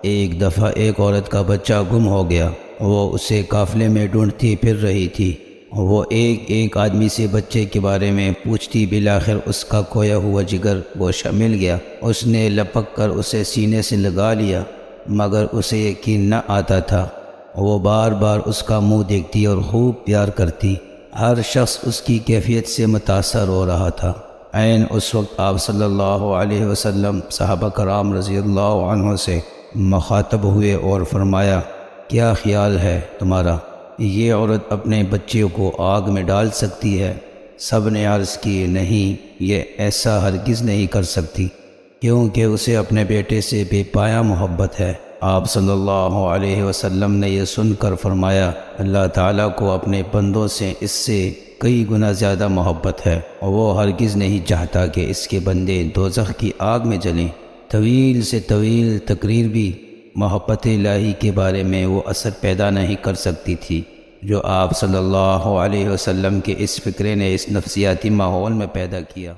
ایک دفعہ ایک عورت کا بچہ گم ہو گیا۔ وہ اسے قافلے میں ڈھونڈتی پھر رہی تھی۔ وہ ایک آدمی سے بچے کے بارے میں پوچھتی، بالآخر اس کا کھویا ہوا جگر گوشہ مل گیا۔ اس نے لپک کر اسے سینے سے لگا لیا، مگر اسے یقین نہ آتا تھا۔ وہ بار بار اس کا منہ دیکھتی اور خوب پیار کرتی۔ ہر شخص اس کی کیفیت سے متاثر ہو رہا تھا۔ عین اس وقت آپ صلی اللہ علیہ وسلم صحابہ کرام رضی اللہ عنہ سے مخاطب ہوئے اور فرمایا، کیا خیال ہے تمہارا؟ یہ عورت اپنے بچے کو آگ میں ڈال سکتی ہے؟ سب نے عرض کی، نہیں، یہ ایسا ہرگز نہیں کر سکتی، کیونکہ اسے اپنے بیٹے سے بے پایہ محبت ہے۔ آپ صلی اللہ علیہ وسلم نے یہ سن کر فرمایا، اللہ تعالیٰ کو اپنے بندوں سے اس سے کئی گنا زیادہ محبت ہے، اور وہ ہرگز نہیں چاہتا کہ اس کے بندے دوزخ کی آگ میں جلیں۔ طویل سے طویل تقریر بھی محبت الہی کے بارے میں وہ اثر پیدا نہیں کر سکتی تھی جو آپ صلی اللہ علیہ وسلم کے اس فکرے نے اس نفسیاتی ماحول میں پیدا کیا۔